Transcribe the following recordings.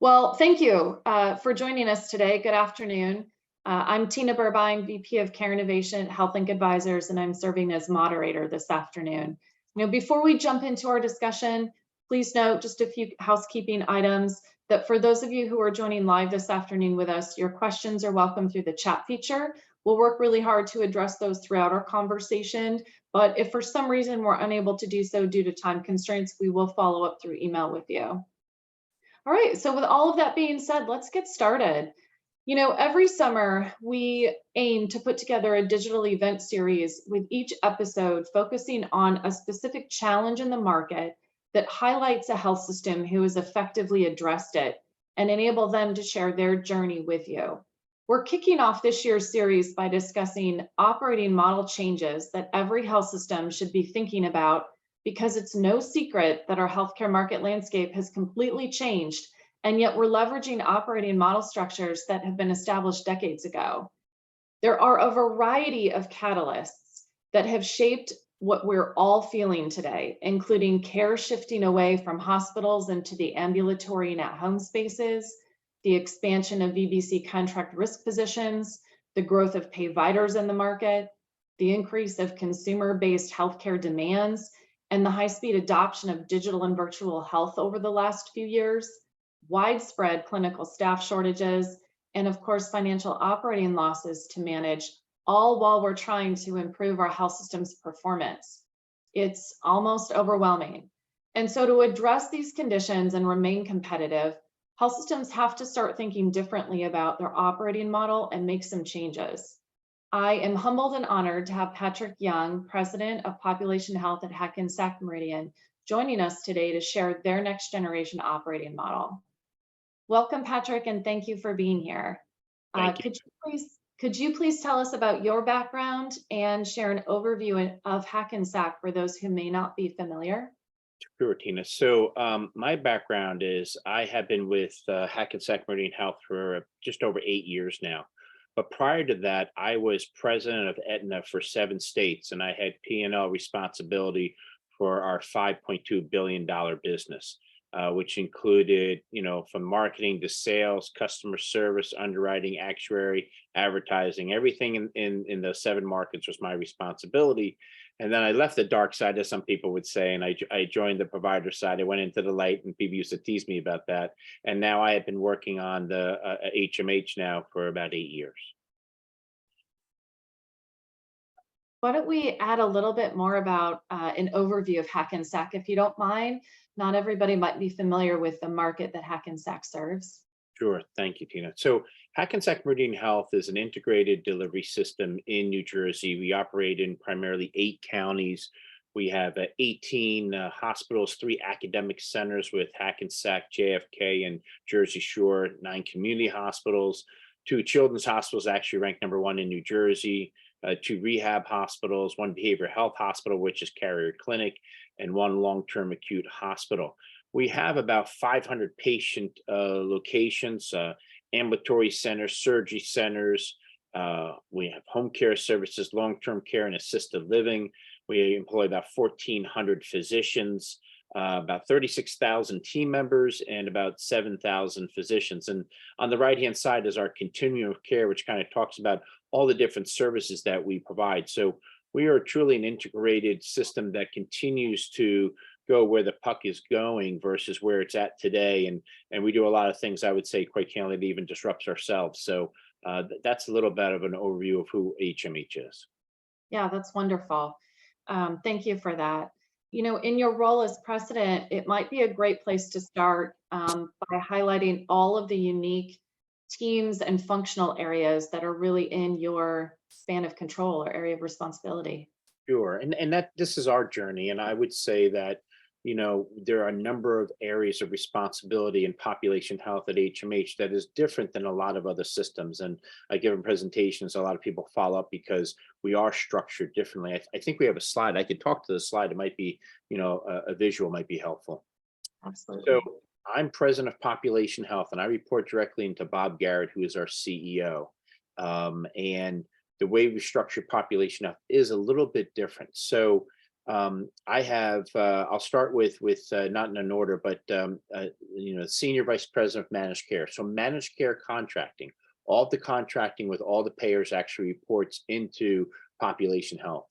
Well, thank you for joining us today. Good afternoon. I'm Tina Burbine, VP of Care Innovation at Health Link Advisors, and I'm serving as moderator this afternoon. Before we jump into our discussion, please note just a few housekeeping items that for those of you who are joining live this afternoon with us, your questions are welcome through the chat feature. We'll work really hard to address those throughout our conversation, but if for some reason we're unable to do so due to time constraints, we will follow up through email with you. All right, so with all of that being said, let's get started. Every summer we aim to put together a digital event series with each episode focusing on a specific challenge in the market that highlights a health system who has effectively addressed it and enable them to share their journey with you. We're kicking off this year's series by discussing operating model changes that every health system should be thinking about, because it's no secret that our healthcare market landscape has completely changed, and yet we're leveraging operating model structures that have been established decades ago. There are a variety of catalysts that have shaped what we're all feeling today, including care shifting away from hospitals into the ambulatory and at-home spaces, the expansion of VBC contract risk positions, the growth of payviders in the market, the increase of consumer-based healthcare demands, and the high-speed adoption of digital and virtual health over the last few years, widespread clinical staff shortages, and of course, financial operating losses to manage, all while we're trying to improve our health system's performance. It's almost overwhelming. And so to address these conditions and remain competitive, health systems have to start thinking differently about their operating model and make some changes. I am humbled and honored to have Patrick Young, President of Population Health at Hackensack Meridian, joining us today to share their next generation operating model. Welcome, Patrick, and thank you for being here. Could you please tell us about your background and share an overview of Hackensack for those who may not be familiar? Sure, Tina. So my background is I have been with Hackensack Meridian Health for just over 8 years now. But prior to that, I was president of Aetna for 7 states, and I had P&L responsibility for our $5.2 billion business, which included, from marketing to sales, customer service, underwriting, actuary, advertising, everything in the 7 markets was my responsibility. And then I left the dark side, as some people would say, and I joined the provider side. I went into the light, and people used to tease me about that. And now I have been working on the HMH now for about 8 years. Why don't we add a little bit more about an overview of Hackensack, if you don't mind? Not everybody might be familiar with the market that Hackensack serves. Sure. Thank you, Tina. So Hackensack Meridian Health is an integrated delivery system in New Jersey. We operate in primarily 8 counties. We have 18 hospitals, 3 academic centers with Hackensack, JFK, and Jersey Shore, 9 community hospitals, 2 children's hospitals actually ranked #1 in New Jersey, 2 rehab hospitals, 1 behavioral health hospital, which is Carrier Clinic, and 1 long-term acute hospital. We have about 500 patient locations, ambulatory centers, surgery centers. We have home care services, long-term care, and assisted living. We employ about 1,400 physicians, about 36,000 team members, and about 7,000 physicians. And on the right-hand side is our continuum of care, which kind of talks about all the different services that we provide. So we are truly an integrated system that continues to go where the puck is going versus where it's at today. And we do a lot of things, I would say, quite candidly, that even disrupts ourselves. So that's a little bit of an overview of who HMH is. Yeah, that's wonderful. Thank you for that. In your role as president, it might be a great place to start by highlighting all of the unique teams and functional areas that are really in your span of control or area of responsibility. Sure. And that this is our journey. And I would say that, there are a number of areas of responsibility in population health at HMH that is different than a lot of other systems. And I give presentations, a lot of people follow up because we are structured differently. I think we have a slide. I could talk to the slide. It might be, a visual might be helpful. Absolutely. So I'm president of population health, and I report directly into Bob Garrett, who is our CEO. And the way we structure population health is a little bit different. So I'll start with not in an order, but Senior Vice President of Managed Care. So managed care contracting, all of the contracting with all the payers actually reports into population health.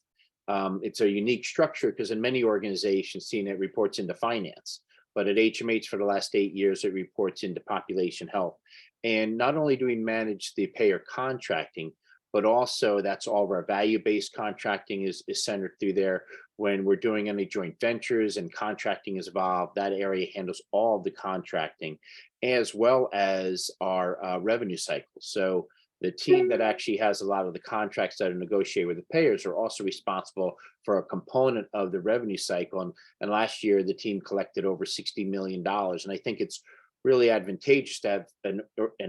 It's a unique structure because in many organizations, CNET reports into finance, but at HMH for the last 8 years, it reports into population health. And not only do we manage the payer contracting, but also that's all of our value-based contracting is centered through there. When we're doing any joint ventures and contracting is involved, that area handles all of the contracting as well as our revenue cycle. So the team that actually has a lot of the contracts that are negotiated with the payers are also responsible for a component of the revenue cycle. And last year, the team collected over $60 million. And I think it's really advantageous to have an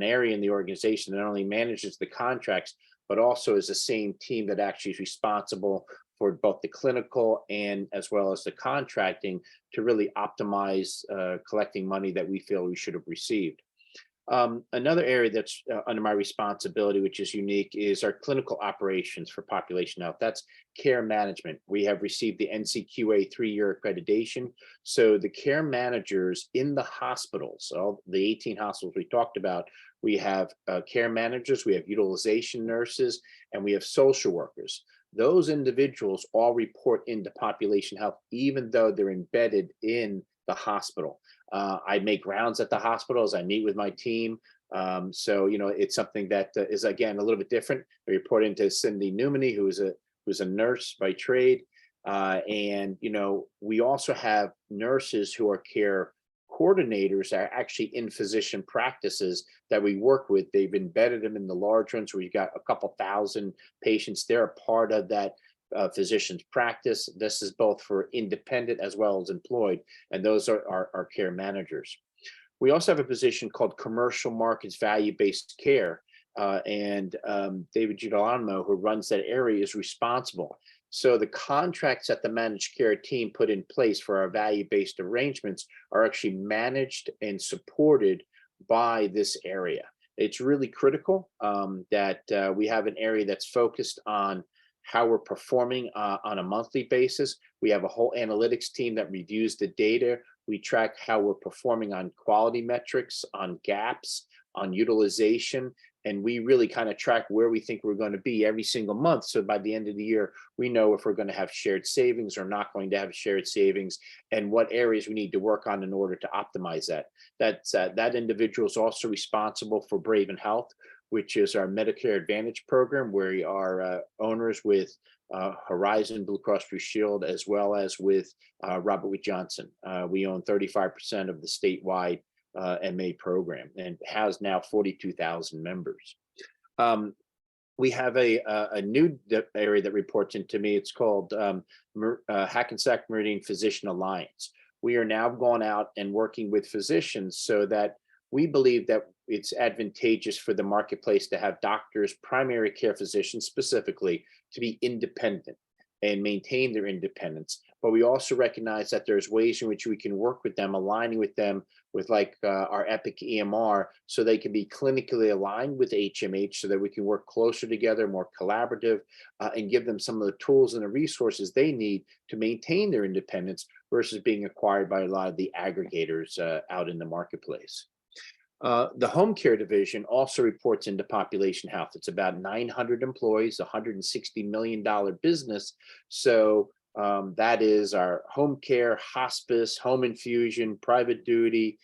area in the organization that not only manages the contracts, but also is the same team that actually is responsible for both the clinical and as well as the contracting to really optimize collecting money that we feel we should have received. Another area that's under my responsibility, which is unique, is our clinical operations for population health. That's care management. We have received the NCQA 3-year accreditation. So the care managers in the hospitals, all the 18 hospitals we talked about, we have care managers, we have utilization nurses, and we have social workers. Those individuals all report into population health, even though they're embedded in the hospital. I make rounds at the hospitals. I meet with my team. So it's something that is again a little bit different. I report into Cindy Newmany, who's a nurse by trade, and we also have nurses who are care coordinators are actually in physician practices that we work with. They've embedded them in the large ones where you've got a couple thousand patients. They're a part of that physician's practice. This is both for independent as well as employed, and those are our care managers. We also have a position called commercial markets value-based care, and David Girolamo, who runs that area, is responsible. So the contracts that the managed care team put in place for our value-based arrangements are actually managed and supported by this area. It's really critical that we have an area that's focused on how we're performing on a monthly basis. We have a whole analytics team that reviews the data. We track how we're performing on quality metrics, on gaps, on utilization, and we really kind of track where we think we're going to be every single month. So by the end of the year, we know if we're going to have shared savings or not going to have shared savings, and what areas we need to work on in order to optimize that. That individual is also responsible for Braven Health, which is our Medicare Advantage program, where we are owners with Horizon Blue Cross Blue Shield, as well as with Robert Wood Johnson. We own 35% of the statewide MA program and has now 42,000 members. We have a new area that reports into me. It's called Hackensack Meridian Physician Alliance. We are now going out and working with physicians so that we believe that it's advantageous for the marketplace to have doctors, primary care physicians specifically, to be independent and maintain their independence. But we also recognize that there's ways in which we can work with them, aligning with them with like our Epic EMR, so they can be clinically aligned with HMH so that we can work closer together, more collaborative, and give them some of the tools and the resources they need to maintain their independence versus being acquired by a lot of the aggregators out in the marketplace. The home care division also reports into population health. It's about 900 employees, $160 million business. So that is our home care, hospice, home infusion, private duty,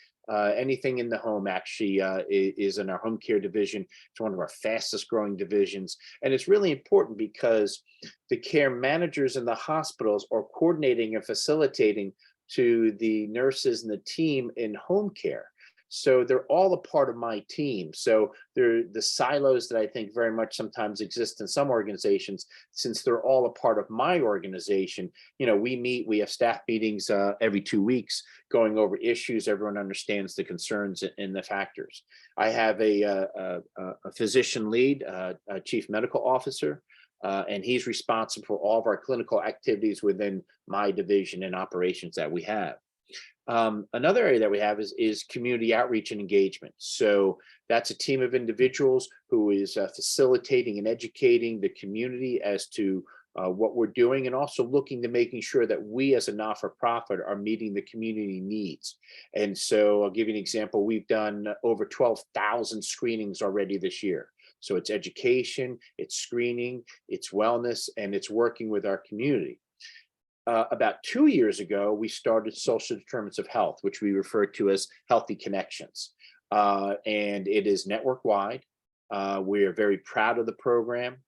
anything in the home actually is in our home care division. It's one of our fastest growing divisions. And it's really important because the care managers in the hospitals are coordinating and facilitating to the nurses and the team in home care. So they're all a part of my team. So they're the silos that I think very much sometimes exist in some organizations, since they're all a part of my organization. We have staff meetings every 2 weeks going over issues. Everyone understands the concerns and the factors. I have a physician lead, a chief medical officer, and he's responsible for all of our clinical activities within my division and operations that we have. Another area that we have is community outreach and engagement. So that's a team of individuals who is facilitating and educating the community as to what we're doing, and also looking to making sure that we as a not-for-profit are meeting the community needs. And so I'll give you an example. We've done over 12,000 screenings already this year. So it's education, it's screening, it's wellness, and it's working with our community. About 2 years ago, we started social determinants of health, which we refer to as Healthy Connections. And it is network-wide. We are very proud of the program.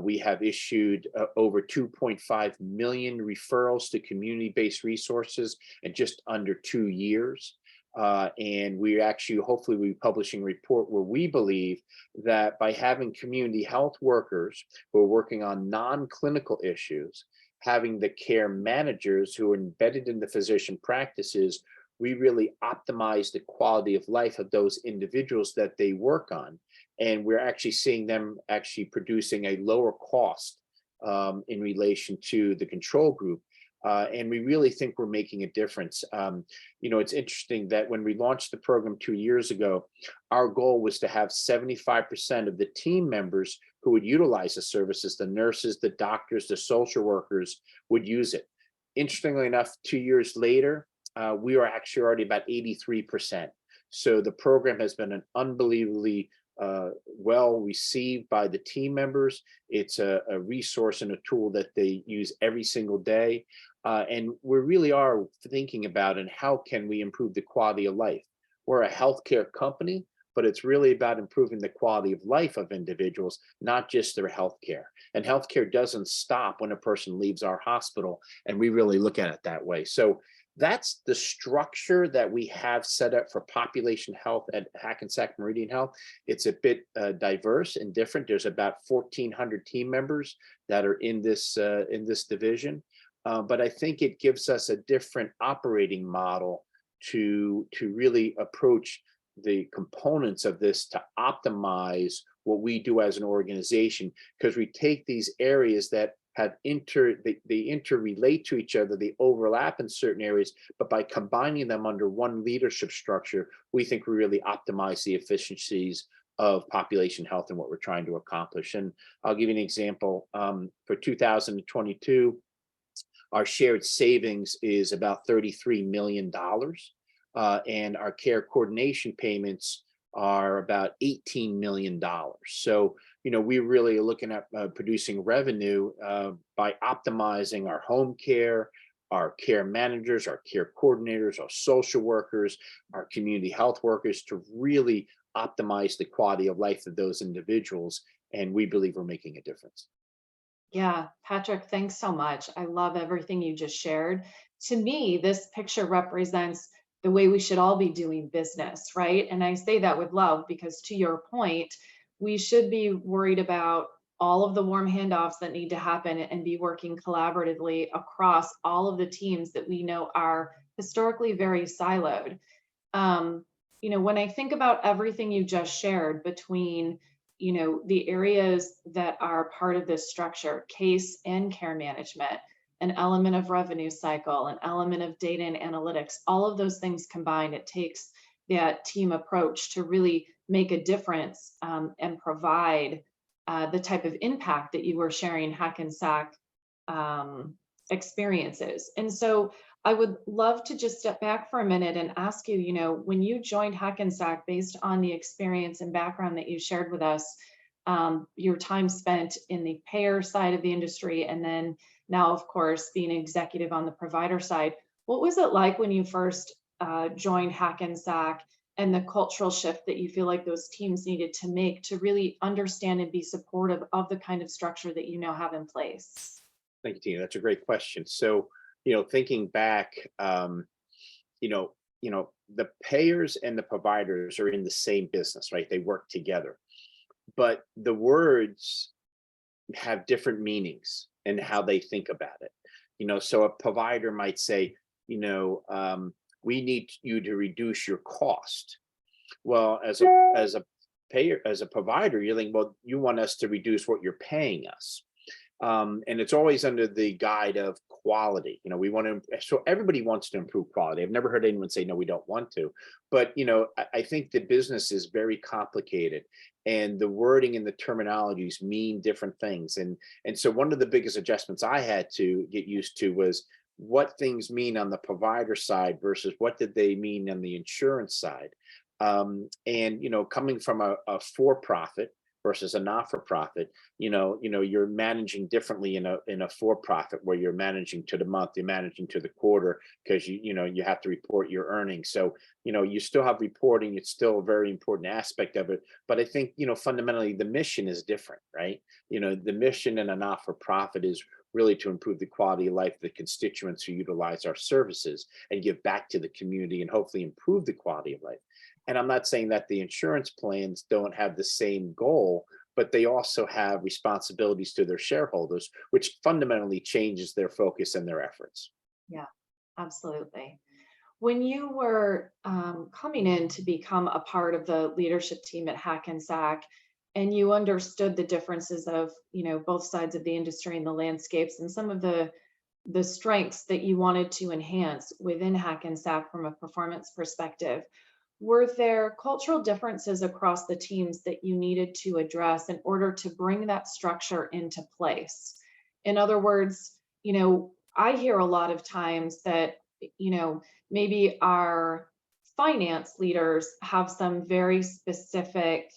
We have issued over 2.5 million referrals to community-based resources in just under 2 years. And we actually, hopefully, we'll be publishing a report where we believe that by having community health workers who are working on non-clinical issues, having the care managers who are embedded in the physician practices, we really optimize the quality of life of those individuals that they work on. And we're actually seeing them actually producing a lower cost in relation to the control group. And we really think we're making a difference. It's interesting that when we launched the program 2 years ago, our goal was to have 75% of the team members who would utilize the services, the nurses, the doctors, the social workers, would use it. Interestingly enough, 2 years later, we are actually already about 83%. So the program has been an unbelievably well received by the team members. It's a resource and a tool that they use every single day. And we really are thinking about and how can we improve the quality of life. We're a healthcare company, but it's really about improving the quality of life of individuals, not just their healthcare. And healthcare doesn't stop when a person leaves our hospital, and we really look at it that way. So that's the structure that we have set up for population health at Hackensack Meridian Health. It's a bit diverse and different. There's about 1,400 team members that are in this division, but I think it gives us a different operating model to really approach the components of this to optimize what we do as an organization, because we take these areas that have they interrelate to each other, they overlap in certain areas, but by combining them under one leadership structure, we think we really optimize the efficiencies of population health and what we're trying to accomplish. And I'll give you an example. For 2022, our shared savings is about $33 million. And our care coordination payments are about $18 million. So, we really are looking at producing revenue by optimizing our home care, our care managers, our care coordinators, our social workers, our community health workers, to really optimize the quality of life of those individuals. And we believe we're making a difference. Yeah, Patrick, thanks so much. I love everything you just shared. To me, this picture represents the way we should all be doing business, right? And I say that with love because, to your point, we should be worried about all of the warm handoffs that need to happen and be working collaboratively across all of the teams that we know are historically very siloed. When I think about everything you just shared between the areas that are part of this structure, case and care management, an element of revenue cycle, an element of data and analytics, all of those things combined, it takes that team approach to really make a difference and provide the type of impact that you were sharing Hackensack experiences. And so I would love to just step back for a minute and ask you, when you joined Hackensack, based on the experience and background that you shared with us, your time spent in the payer side of the industry, and then now, of course, being executive on the provider side, what was it like when you first joined Hackensack, and the cultural shift that you feel like those teams needed to make to really understand and be supportive of the kind of structure that you now have in place? Thank you, Tina. That's a great question. So, thinking back, the payers and the providers are in the same business, right? They work together, but the words have different meanings and how they think about it. So a provider might say, we need you to reduce your cost. Well, as a payer, as a provider, you're like, well, you want us to reduce what you're paying us. And it's always under the guide of quality. We want to, so everybody wants to improve quality. I've never heard anyone say, no, we don't want to. But, I think the business is very complicated and the wording and the terminologies mean different things. And so one of the biggest adjustments I had to get used to was what things mean on the provider side versus what did they mean on the insurance side. And, coming from a for-profit versus a not-for-profit, you're managing differently in a for-profit where you're managing to the month, you're managing to the quarter because you have to report your earnings. So, you still have reporting, it's still a very important aspect of it. But I think, fundamentally the mission is different, right? The mission in a not-for-profit is really to improve the quality of life of the constituents who utilize our services and give back to the community and hopefully improve the quality of life. And I'm not saying that the insurance plans don't have the same goal, but they also have responsibilities to their shareholders, which fundamentally changes their focus and their efforts. Yeah, absolutely. When you were coming in to become a part of the leadership team at Hackensack, and you understood the differences of both sides of the industry and the landscapes and some of the strengths that you wanted to enhance within Hackensack from a performance perspective, were there cultural differences across the teams that you needed to address in order to bring that structure into place? In other words, I hear a lot of times that, maybe our finance leaders have some very specific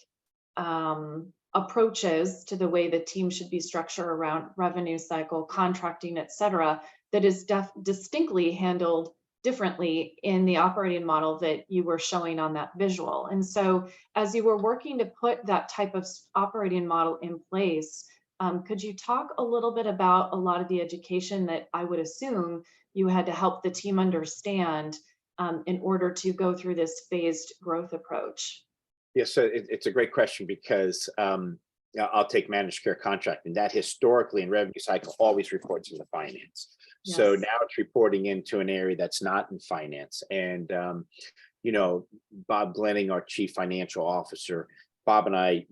approaches to the way the team should be structured around revenue cycle, contracting, et cetera, that is distinctly handled differently in the operating model that you were showing on that visual. And so as you were working to put that type of operating model in place, could you talk a little bit about a lot of the education that I would assume you had to help the team understand in order to go through this phased growth approach? Yes, so it's a great question because I'll take managed care contracting. That historically in revenue cycle always reports into finance. So Yes. now it's reporting into an area that's not in finance. And, Bob Glenning, our chief financial officer, Bob and I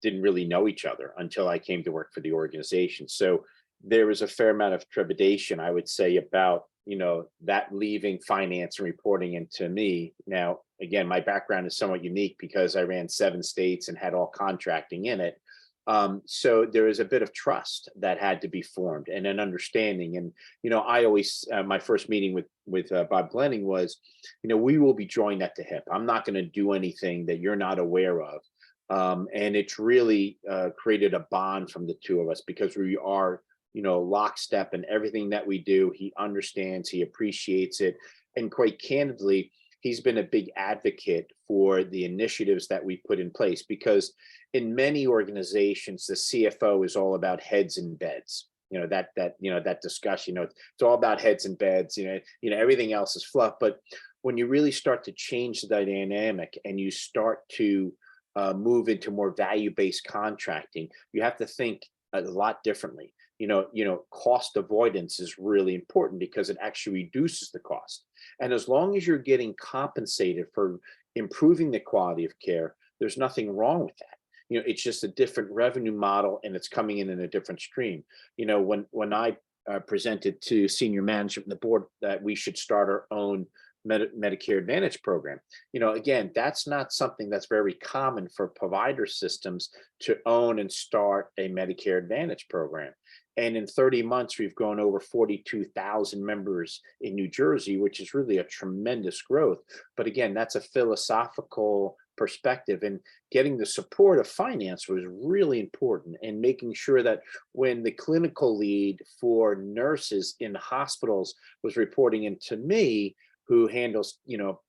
didn't really know each other until I came to work for the organization. So there was a fair amount of trepidation, I would say, about that leaving finance and reporting into me. Now, again, my background is somewhat unique because I ran 7 states and had all contracting in it. So there is a bit of trust that had to be formed and an understanding. And I always my first meeting with Bob Glenning was, we will be joined at the hip. I'm not going to do anything that you're not aware of. And it's really created a bond from the two of us because we are lockstep in everything that we do. He understands, he appreciates it. And quite candidly, he's been a big advocate for the initiatives that we put in place because in many organizations, the CFO is all about heads and beds. That discussion, it's all about heads and beds, everything else is fluff. But when you really start to change the dynamic and you start to move into more value-based contracting, you have to think a lot differently. Cost avoidance is really important because it actually reduces the cost. And as long as you're getting compensated for improving the quality of care, there's nothing wrong with that. It's just a different revenue model and it's coming in a different stream. When I presented to senior management and the board that we should start our own Medicare Advantage program. Again, that's not something that's very common for provider systems to own and start a Medicare Advantage program. And in 30 months, we've grown over 42,000 members in New Jersey, which is really a tremendous growth. But again, that's a philosophical perspective, and getting the support of finance was really important, and making sure that when the clinical lead for nurses in hospitals was reporting into me, who handles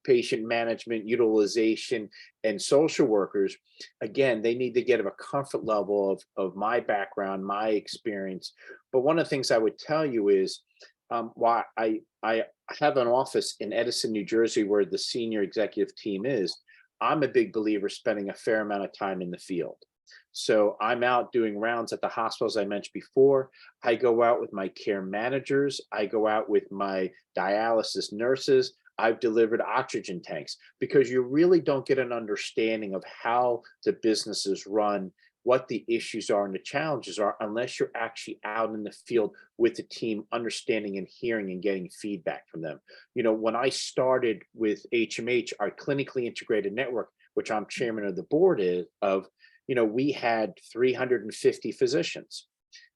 patient management, utilization, and social workers, again, they need to get a comfort level of my background, my experience. But one of the things I would tell you is why I have an office in Edison, New Jersey, where the senior executive team is. I'm a big believer spending a fair amount of time in the field. So I'm out doing rounds at the hospitals I mentioned before. I go out with my care managers. I go out with my dialysis nurses. I've delivered oxygen tanks because you really don't get an understanding of how the business is run what the issues are and the challenges are unless you're actually out in the field with the team, understanding and hearing and getting feedback from them. When I started with HMH, our clinically integrated network, which I'm chairman of the board of, we had 350 physicians.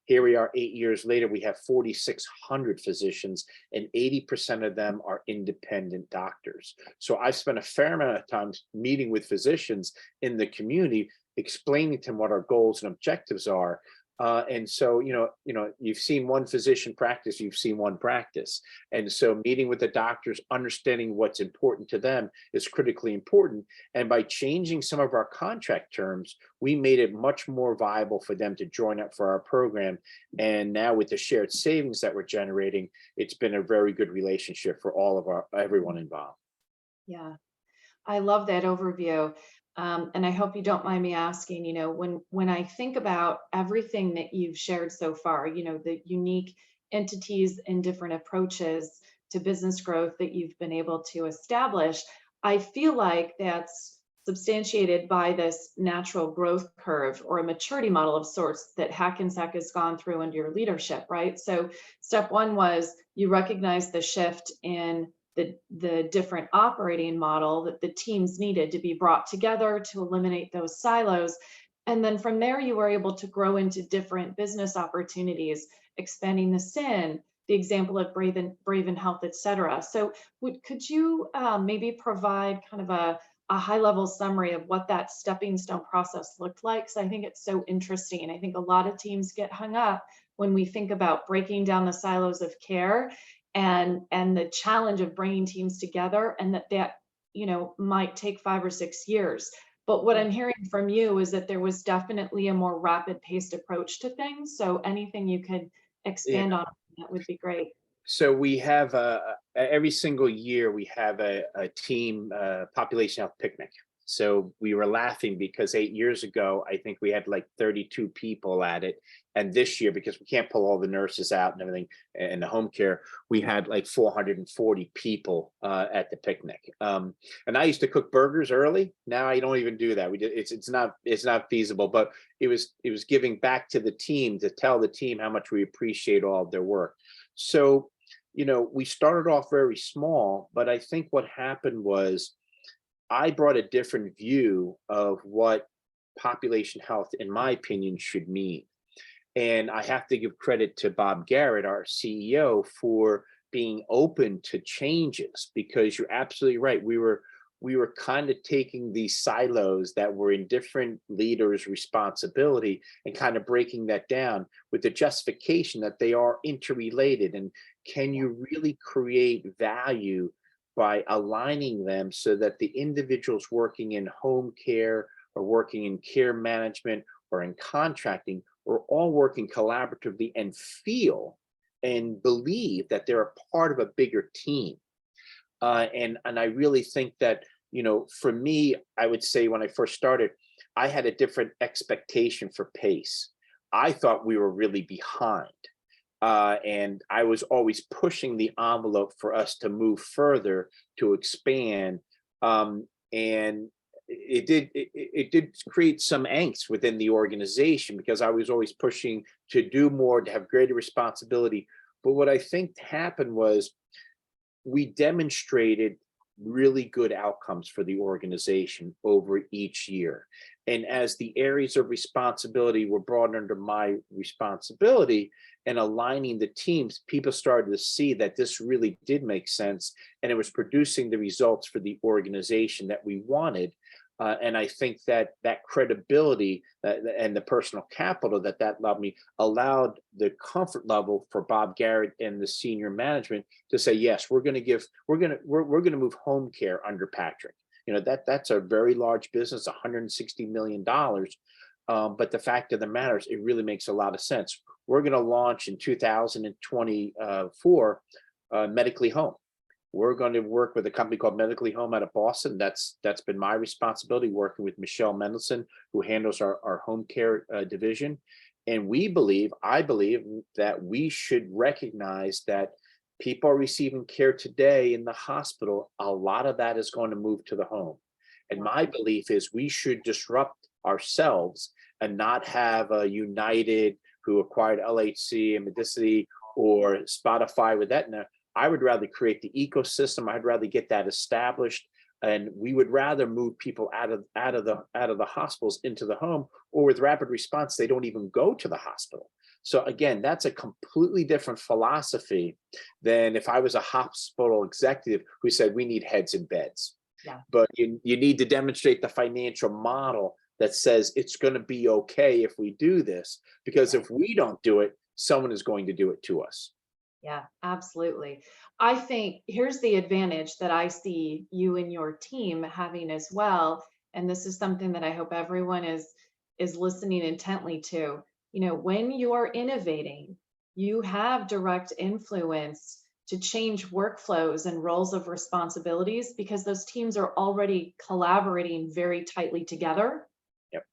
Here we are 8 years later, we have 4,600 physicians, and 80% of them are independent doctors. So I've spent a fair amount of time meeting with physicians in the community, explaining to them what our goals and objectives are. And so, you've seen one physician practice, you've seen one practice. And so meeting with the doctors, understanding what's important to them is critically important. And by changing some of our contract terms, we made it much more viable for them to join up for our program. And now with the shared savings that we're generating, it's been a very good relationship for everyone involved. Yeah, I love that overview. And I hope you don't mind me asking, when I think about everything that you've shared so far, the unique entities and different approaches to business growth that you've been able to establish, I feel like that's substantiated by this natural growth curve or a maturity model of sorts that Hackensack has gone through under your leadership, right? So step one was you recognize the shift in the different operating model that the teams needed to be brought together to eliminate those silos. And then from there, you were able to grow into different business opportunities, expanding the SIN, the example of Braven Health, et cetera. So could you maybe provide kind of a high level summary of what that stepping stone process looked like? Because I think it's so interesting. I think a lot of teams get hung up when we think about breaking down the silos of care and the challenge of bringing teams together, and that might take 5 or 6 years. But what I'm hearing from you is that there was definitely a more rapid paced approach to things. So anything you could expand on, that would be great. So we have every single year we have a team population health picnic. So we were laughing because 8 years ago, I think we had like 32 people at it. And this year, because we can't pull all the nurses out and everything and the home care, we had like 440 people at the picnic. And I used to cook burgers early. Now I don't even do that. It's not feasible, but it was giving back to the team to tell the team how much we appreciate all of their work. So, we started off very small, but I think what happened was I brought a different view of what population health, in my opinion, should mean. And I have to give credit to Bob Garrett, our CEO, for being open to changes, because you're absolutely right. We were kind of taking these silos that were in different leaders' responsibility and kind of breaking that down with the justification that they are interrelated. And can you really create value by aligning them so that the individuals working in home care or working in care management or in contracting are all working collaboratively and feel and believe that they're a part of a bigger team. And I really think that, for me, I would say when I first started, I had a different expectation for pace. I thought we were really behind. And I was always pushing the envelope for us to move further, to expand. And it did create some angst within the organization because I was always pushing to do more, to have greater responsibility. But what I think happened was we demonstrated really good outcomes for the organization over each year. And as the areas of responsibility were brought under my responsibility and aligning the teams, people started to see that this really did make sense and it was producing the results for the organization that we wanted. And I think that credibility and the personal capital that allowed me allowed the comfort level for Bob Garrett and the senior management to say, yes, we're going to move home care under Patrick. That's a very large business, $160 million. But the fact of the matter is, it really makes a lot of sense. We're going to launch in 2024 Medically Home. We're going to work with a company called Medically Home out of Boston. That's been my responsibility, working with Michelle Mendelson, who handles our home care division. And I believe that we should recognize that people are receiving care today in the hospital. A lot of that is going to move to the home. And my belief is we should disrupt ourselves and not have a United who acquired LHC and Medicity or Spotify with Aetna. I would rather create the ecosystem. I'd rather get that established, and we would rather move people out of the hospitals into the home, or with rapid response, they don't even go to the hospital. So again, that's a completely different philosophy than if I was a hospital executive who said we need heads and beds. Yeah. But you need to demonstrate the financial model that says it's going to be okay if we do this, because if we don't do it, someone is going to do it to us. Yeah, absolutely. I think here's the advantage that I see you and your team having as well. And this is something that I hope everyone is listening intently to. You know, when you are innovating, you have direct influence to change workflows and roles of responsibilities because those teams are already collaborating very tightly together. Yep.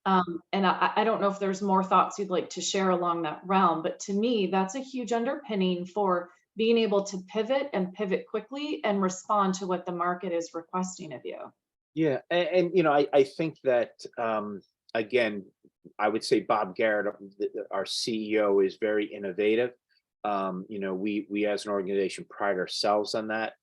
And I don't know if there's more thoughts you'd like to share along that realm, but to me, that's a huge underpinning for being able to pivot and pivot quickly and respond to what the market is requesting of you. Yeah, and you know, I think that again, I would say Bob Garrett, our CEO, is very innovative. You know, we as an organization pride ourselves on that.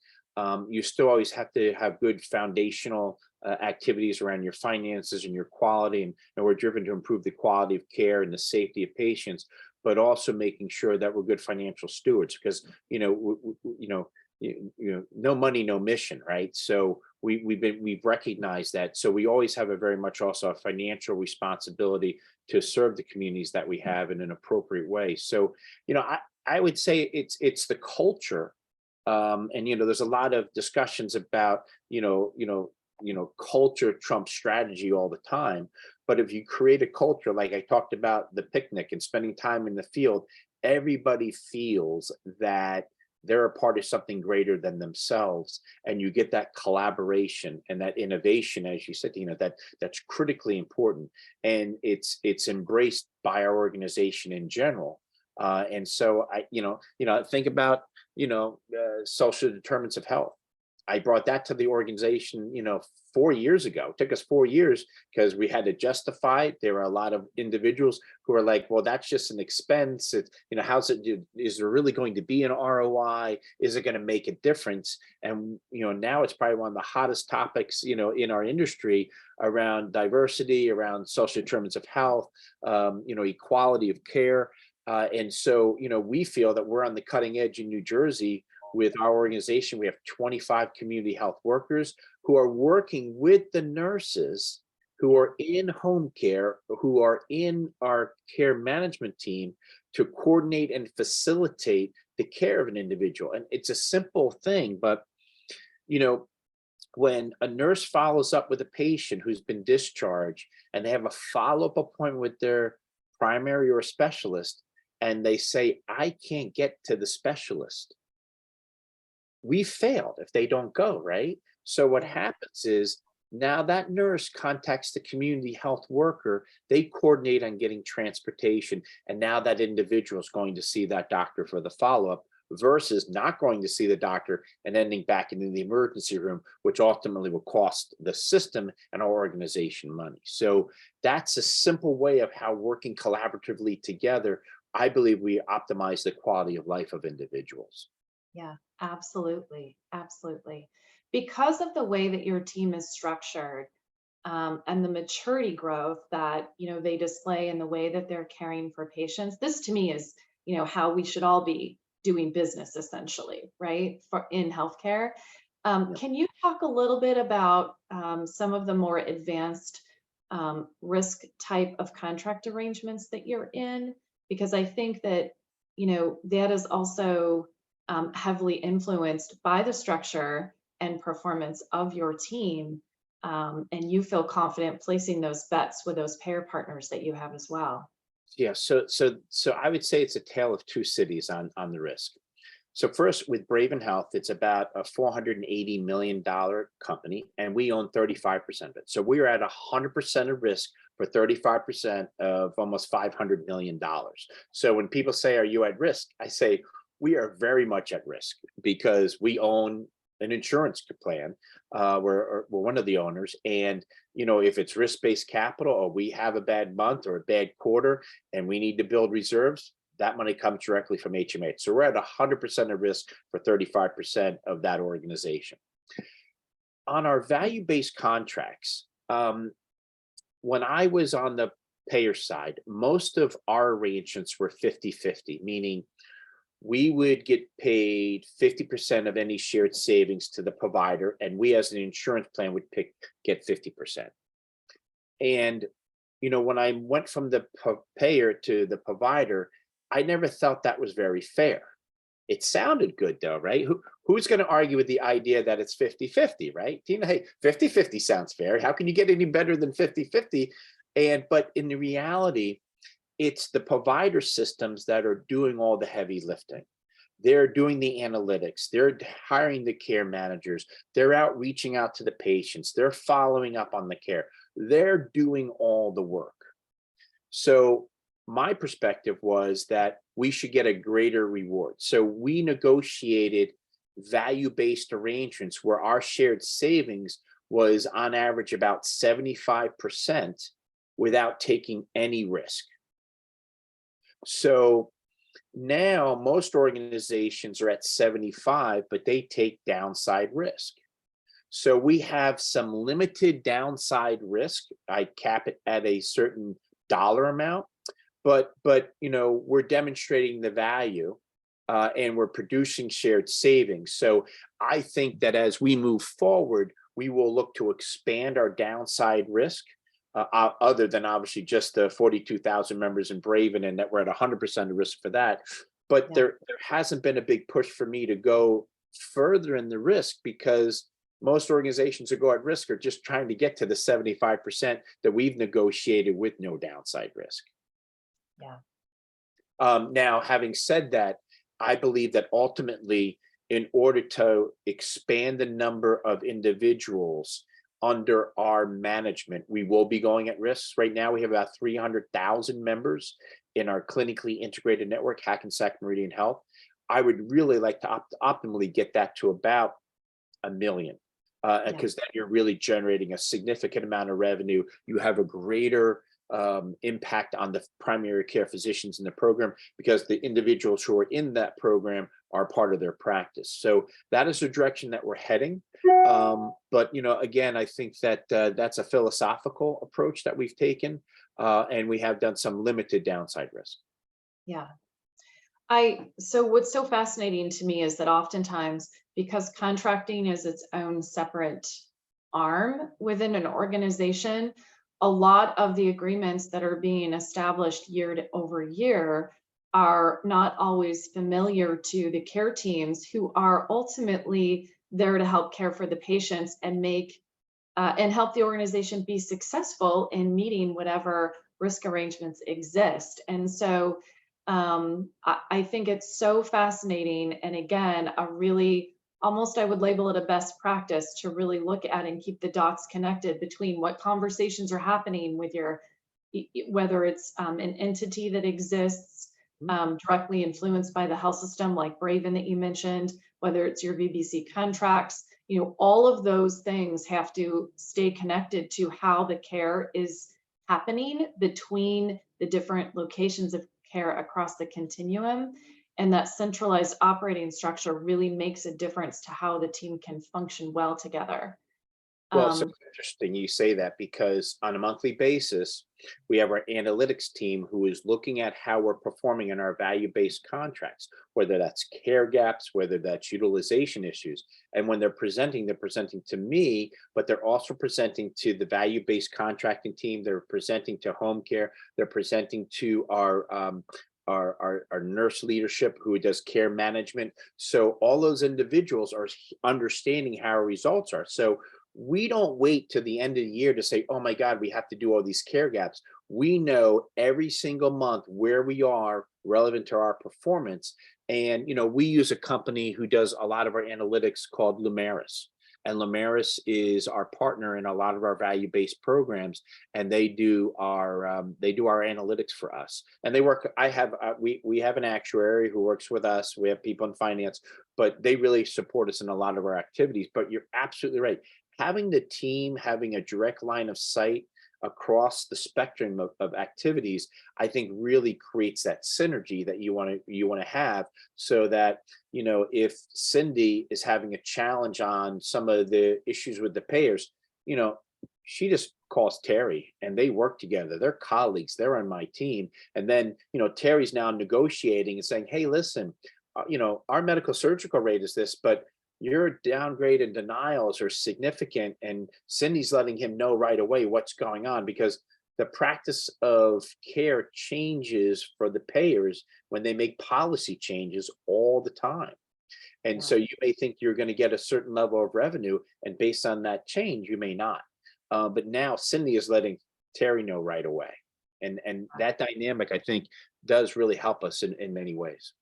You still always have to have good foundational activities around your finances and your quality, and we're driven to improve the quality of care and the safety of patients, but also making sure that we're good financial stewards, because no money, no mission, right? So we've recognized that. So we always have a very much also a financial responsibility to serve the communities that we have in an appropriate way. So, you know, I would say it's the culture. And you know, there's a lot of discussions about culture trumps strategy all the time. But if you create a culture, like I talked about the picnic and spending time in the field, everybody feels that they're a part of something greater than themselves, and you get that collaboration and that innovation, as you said, that's critically important, and it's embraced by our organization in general. And so I think about social determinants of health. I brought that to the organization, 4 years ago. It took us 4 years because we had to justify it. There were a lot of individuals who are like, well, that's just an expense. Is there really going to be an ROI? Is it going to make a difference? And, now it's probably one of the hottest topics, in our industry around diversity, around social determinants of health, equality of care. And so, we feel that we're on the cutting edge in New Jersey. With our organization, we have 25 community health workers who are working with the nurses who are in home care, who are in our care management team, to coordinate and facilitate the care of an individual. And it's a simple thing, but when a nurse follows up with a patient who's been discharged and they have a follow-up appointment with their primary or specialist, and they say, I can't get to the specialist, we failed if they don't go, right? So what happens is now that nurse contacts the community health worker, they coordinate on getting transportation, and now that individual is going to see that doctor for the follow-up versus not going to see the doctor and ending back in the emergency room, which ultimately will cost the system and our organization money. So that's a simple way of how, working collaboratively together, I believe we optimize the quality of life of individuals. Yeah, absolutely. Absolutely. Because of the way that your team is structured, and the maturity growth that, they display in the way that they're caring for patients, this to me is, how we should all be doing business essentially, right? In healthcare. Can you talk a little bit about some of the more advanced risk type of contract arrangements that you're in? Because I think that, that is also heavily influenced by the structure and performance of your team, and you feel confident placing those bets with those payer partners that you have as well. Yeah, so I would say it's a tale of two cities on the risk. So first, with Braven Health, it's about a $480 million company, and we own 35% of it. So we are at 100% of risk for 35% of almost $500 million. So when people say, are you at risk? I say, we are very much at risk because we own an insurance plan. We're one of the owners, and if it's risk-based capital, or we have a bad month or a bad quarter, and we need to build reserves, that money comes directly from HMH. So we're at 100% of risk for 35% of that organization. On our value-based contracts, when I was on the payer side, most of our arrangements were 50-50, meaning we would get paid 50% of any shared savings to the provider, and we as an insurance plan would get 50%. And when I went from the payer to the provider, I never thought that was very fair. It sounded good though, right? Who's going to argue with the idea that it's 50-50, right? Tina, hey, 50-50 sounds fair. How can you get any better than 50-50? But in the reality, it's the provider systems that are doing all the heavy lifting. They're doing the analytics. They're hiring the care managers. They're out reaching out to the patients. They're following up on the care. They're doing all the work. So my perspective was that we should get a greater reward. So we negotiated value-based arrangements where our shared savings was on average about 75% without taking any risk. So now most organizations are at 75, but they take downside risk. So we have some limited downside risk. I cap it at a certain dollar amount, but we're demonstrating the value and we're producing shared savings. So I think that as we move forward, we will look to expand our downside risk. Other than obviously just the 42,000 members in Braven, and that we're at 100% of risk for that. But there hasn't been a big push for me to go further in the risk, because most organizations that go at risk are just trying to get to the 75% that we've negotiated with no downside risk. Yeah. Now, having said that, I believe that ultimately, in order to expand the number of individuals under our management, we will be going at risk. Right now, we have about 300,000 members in our clinically integrated network, Hackensack Meridian Health. I would really like to optimally get that to about 1 million, because then you're really generating a significant amount of revenue. You have a greater impact on the primary care physicians in the program, because the individuals who are in that program are part of their practice. So that is the direction that we're heading. But again, I think that that's a philosophical approach that we've taken, and we have done some limited downside risk. Yeah. So what's so fascinating to me is that oftentimes, because contracting is its own separate arm within an organization, a lot of the agreements that are being established year over year are not always familiar to the care teams, who are ultimately there to help care for the patients and and help the organization be successful in meeting whatever risk arrangements exist. And so I think it's so fascinating. And again, a really, almost I would label it a best practice to really look at and keep the dots connected between what conversations are happening with whether it's an entity that exists directly influenced by the health system, like Braven that you mentioned, whether it's your VBC contracts, all of those things have to stay connected to how the care is happening between the different locations of care across the continuum. And that centralized operating structure really makes a difference to how the team can function well together. Well, it's so interesting you say that, because on a monthly basis, we have our analytics team who is looking at how we're performing in our value-based contracts, whether that's care gaps, whether that's utilization issues. And when they're presenting to me, but they're also presenting to the value-based contracting team. They're presenting to home care. They're presenting to our nurse leadership who does care management. So all those individuals are understanding how our results are. So we don't wait to the end of the year to say, oh my God, we have to do all these care gaps. We know every single month where we are relevant to our performance. And, we use a company who does a lot of our analytics called Lumeris. and Lamaris is our partner in a lot of our value-based programs, and they do our analytics for us. And they work. I have we have an actuary who works with us. We have people in finance, but they really support us in a lot of our activities. But you're absolutely right. Having the team having a direct line of sight across the spectrum of activities, I think really creates that synergy that you want to have, so that, if Cindy is having a challenge on some of the issues with the payers, she just calls Terry and they work together. They're colleagues. They're on my team. And then, Terry's now negotiating and saying, hey, listen, our medical surgical rate is this, but your downgrade and denials are significant. And Cindy's letting him know right away what's going on, because the practice of care changes for the payers when they make policy changes all the time. And so you may think you're going to get a certain level of revenue, and based on that change, you may not. But now Cindy is letting Terry know right away. And that dynamic, I think, does really help us in many ways.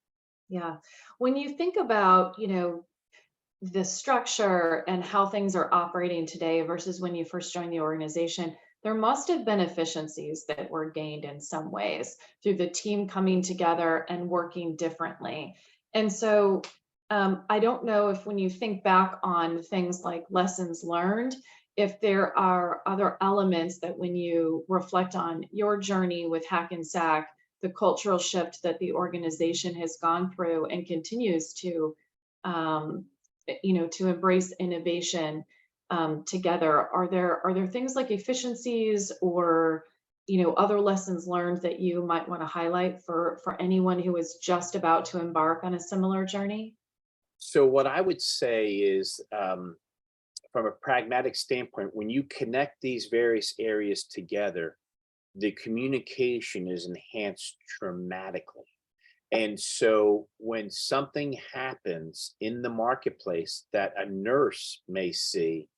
Yeah. When you think about, the structure and how things are operating today versus when you first joined the organization, there must have been efficiencies that were gained in some ways through the team coming together and working differently. And so I don't know if, when you think back on things like lessons learned, if there are other elements that, when you reflect on your journey with Hackensack, the cultural shift that the organization has gone through and continues to to embrace innovation together. Are there things like efficiencies or other lessons learned that you might want to highlight for anyone who is just about to embark on a similar journey? So what I would say is, from a pragmatic standpoint, when you connect these various areas together, the communication is enhanced dramatically. And so when something happens in the marketplace that a nurse may see,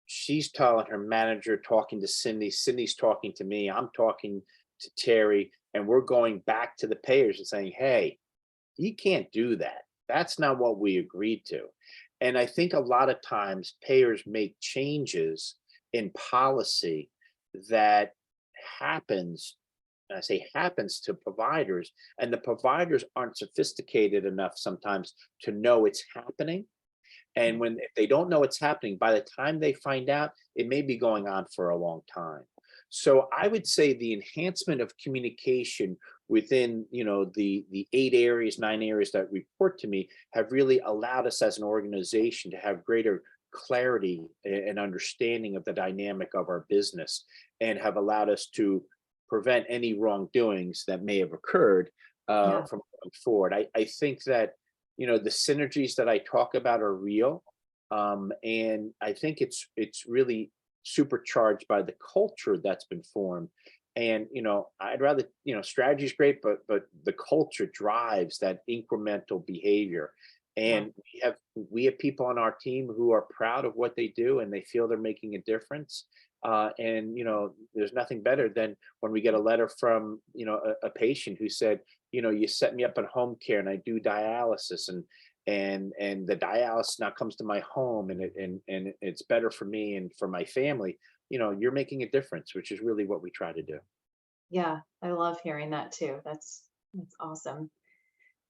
she's telling her manager, talking to Cindy, Cindy's talking to me, I'm talking to Terry, and we're going back to the payers and saying, hey, you can't do that. That's not what we agreed to. And I think a lot of times payers make changes in policy that happens, and I say happens, to providers, and the providers aren't sophisticated enough sometimes to know it's happening. And if they don't know it's happening, by the time they find out, it may be going on for a long time. So I would say the enhancement of communication within, the 9 areas that report to me have really allowed us as an organization to have greater clarity and understanding of the dynamic of our business, and have allowed us to prevent any wrongdoings that may have occurred Yeah. from going forward. I think that, the synergies that I talk about are real. And I think it's really supercharged by the culture that's been formed. And, I'd rather, strategy is great, but the culture drives that incremental behavior. Yeah. And we have people on our team who are proud of what they do, and they feel they're making a difference. And there's nothing better than when we get a letter from a patient who said, you set me up at home care and I do dialysis, and the dialysis now comes to my home, and it's better for me and for my family. You're making a difference, which is really what we try to do. Yeah, I love hearing that too. That's awesome.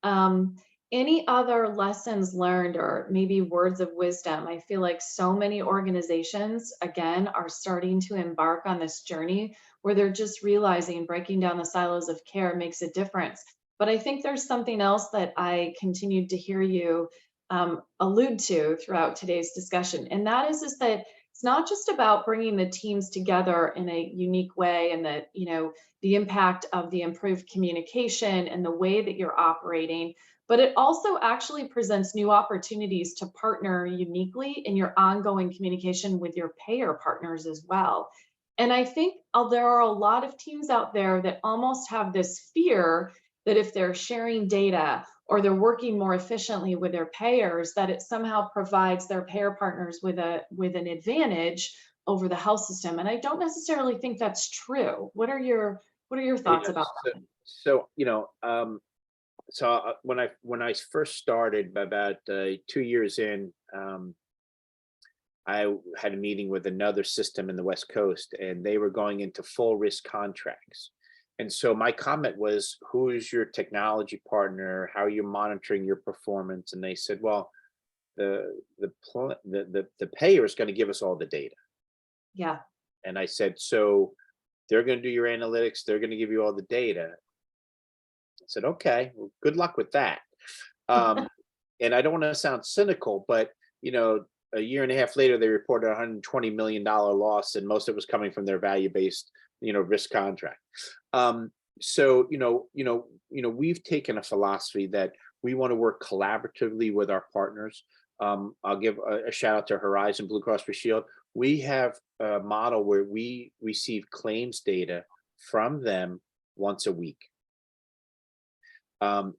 Um, any other lessons learned or maybe words of wisdom? I feel like so many organizations, again, are starting to embark on this journey where they're just realizing breaking down the silos of care makes a difference. But I think there's something else that I continued to hear you allude to throughout today's discussion, and that is that it's not just about bringing the teams together in a unique way, and that the impact of the improved communication and the way that you're operating, but it also actually presents new opportunities to partner uniquely in your ongoing communication with your payer partners as well. And I think there are a lot of teams out there that almost have this fear that if they're sharing data or they're working more efficiently with their payers, that it somehow provides their payer partners with an advantage over the health system. And I don't necessarily think that's true. What are your thoughts about So, that? so when I first started, about 2 years in, I had a meeting with another system in the West Coast, and they were going into full risk contracts. And so my comment was, who is your technology partner? How are you monitoring your performance? And they said, well, the payer is going to give us all the data. Yeah. And I said, so they're going to do your analytics. They're going to give you all the data. I said, okay, well, good luck with that. And I don't want to sound cynical, but a year and a half later, they reported a $120 million loss, and most of it was coming from their value-based, risk contract. So we've taken a philosophy that we want to work collaboratively with our partners. I'll give a shout out to Horizon Blue Cross Blue Shield. We have a model where we receive claims data from them once a week.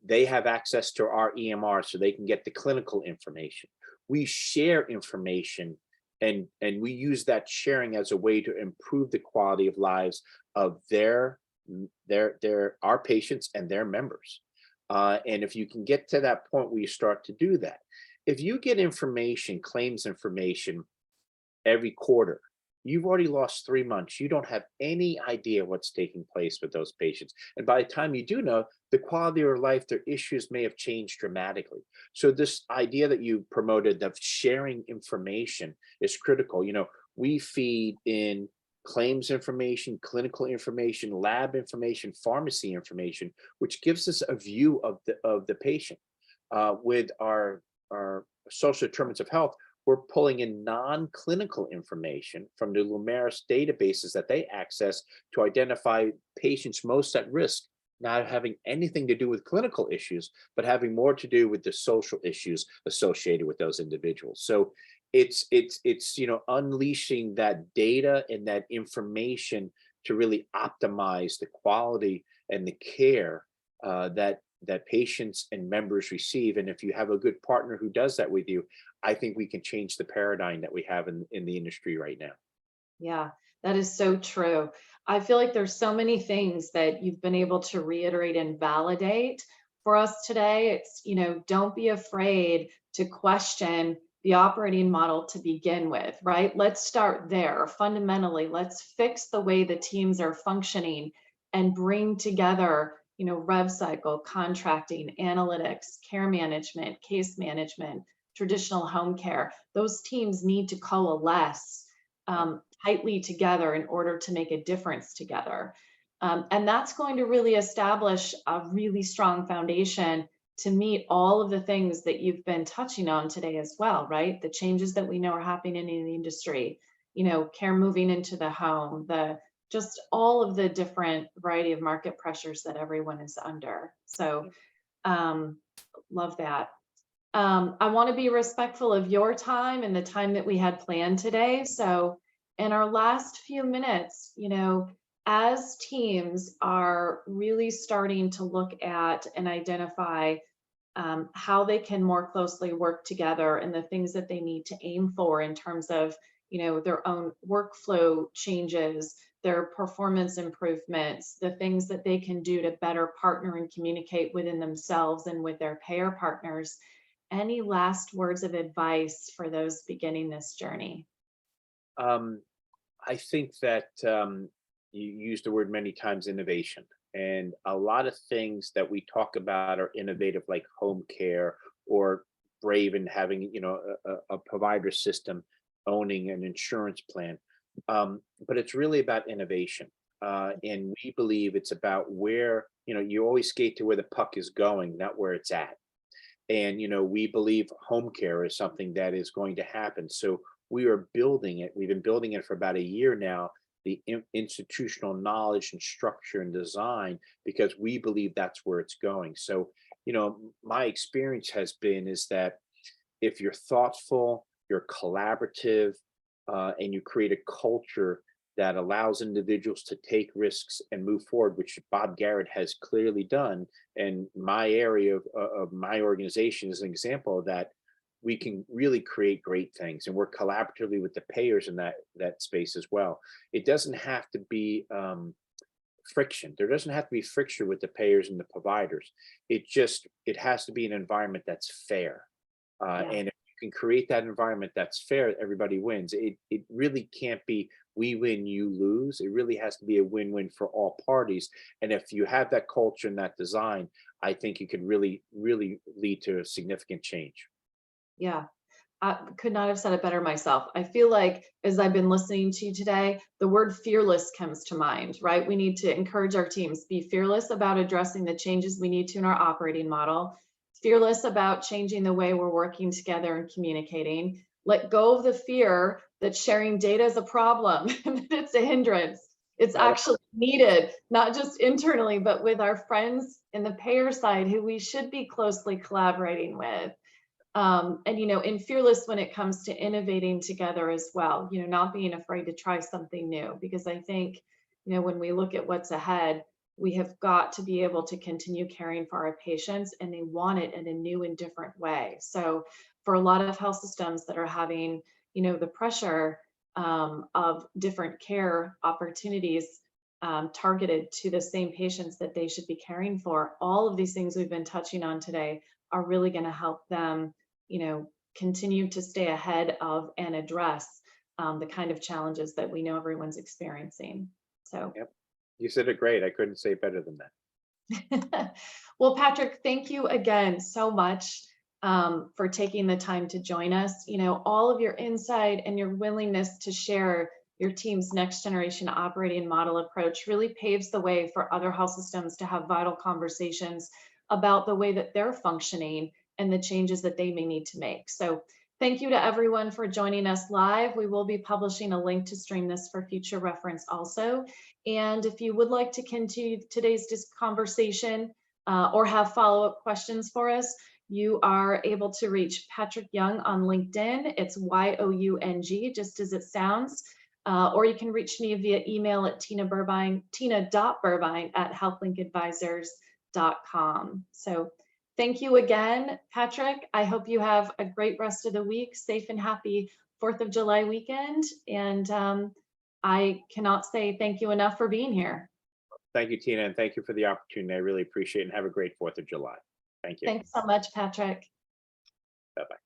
They have access to our EMR, so they can get the clinical information. We share information, and we use that sharing as a way to improve the quality of lives of our patients and their members. And if you can get to that point where you start to do that, if you get information, claims information every quarter, you've already lost 3 months. You don't have any idea what's taking place with those patients. And by the time you do know, the quality of life, their issues may have changed dramatically. So this idea that you promoted of sharing information is critical. We feed in claims information, clinical information, lab information, pharmacy information, which gives us a view of the patient. With our social determinants of health, we're pulling in non-clinical information from the Lumeris databases that they access to identify patients most at risk, not having anything to do with clinical issues, but having more to do with the social issues associated with those individuals. So it's unleashing that data and that information to really optimize the quality and the care that patients and members receive. And if you have a good partner who does that with you, I think we can change the paradigm that we have in the industry right now. Yeah, that is so true. I feel like there's so many things that you've been able to reiterate and validate for us today. It's, don't be afraid to question the operating model to begin with, right? Let's start there. Fundamentally, let's fix the way the teams are functioning and bring together, rev cycle, contracting, analytics, care management, case management, traditional home care. Those teams need to coalesce tightly together in order to make a difference together. And that's going to really establish a really strong foundation to meet all of the things that you've been touching on today as well, right? The changes that we know are happening in the industry, care moving into the home, just all of the different variety of market pressures that everyone is under. So love that. I want to be respectful of your time and the time that we had planned today. So in our last few minutes, as teams are really starting to look at and identify how they can more closely work together and the things that they need to aim for in terms of, their own workflow changes, their performance improvements, the things that they can do to better partner and communicate within themselves and with their payer partners. Any last words of advice for those beginning this journey? I think that you used the word many times, innovation. And a lot of things that we talk about are innovative, like home care or Brave and having, a provider system owning an insurance plan. But it's really about innovation. And we believe it's about where, you always skate to where the puck is going, not where it's at. And, we believe home care is something that is going to happen. So we are building it. We've been building it for about a year now, the institutional knowledge and structure and design, because we believe that's where it's going. So, my experience has been is that if you're thoughtful, you're collaborative, and you create a culture that allows individuals to take risks and move forward, which Bob Garrett has clearly done. And my area of my organization is an example of that. We can really create great things and work collaboratively with the payers in that space as well. It doesn't have to be friction. There doesn't have to be friction with the payers and the providers. It has to be an environment that's fair. Yeah. And if you can create that environment that's fair, everybody wins. It really can't be we win, you lose. It really has to be a win-win for all parties. And if you have that culture and that design, I think it could really, really lead to a significant change. Yeah. I could not have said it better myself. I feel like as I've been listening to you today, the word fearless comes to mind, right? We need to encourage our teams, be fearless about addressing the changes we need to in our operating model, fearless about changing the way we're working together and communicating, let go of the fear that sharing data is a problem, that it's a hindrance. It's Not actually needed, not just internally, but with our friends in the payer side who we should be closely collaborating with. And and fearless when it comes to innovating together as well, not being afraid to try something new, because I think when we look at what's ahead, we have got to be able to continue caring for our patients, and they want it in a new and different way. So for a lot of health systems that are having the pressure of different care opportunities targeted to the same patients that they should be caring for, all of these things we've been touching on today are really going to help them continue to stay ahead of and address the kind of challenges that we know everyone's experiencing. So, Yep. You said it great. I couldn't say it better than that. well, Patrick, thank you again so much for taking the time to join us. All of your insight and your willingness to share your team's next generation operating model approach really paves the way for other health systems to have vital conversations about the way that they're functioning and the changes that they may need to make. So thank you to everyone for joining us live. We will be publishing a link to stream this for future reference also. And if you would like to continue today's conversation or have follow-up questions for us, you are able to reach Patrick Young on LinkedIn. It's Y-O-U-N-G, just as it sounds. Or you can reach me via email at tina.burbine@healthlinkadvisors.com. So thank you again, Patrick. I hope you have a great rest of the week, safe and happy 4th of July weekend. And I cannot say thank you enough for being here. Thank you, Tina, and thank you for the opportunity. I really appreciate it, and have a great 4th of July. Thank you. Thanks so much, Patrick. Bye-bye.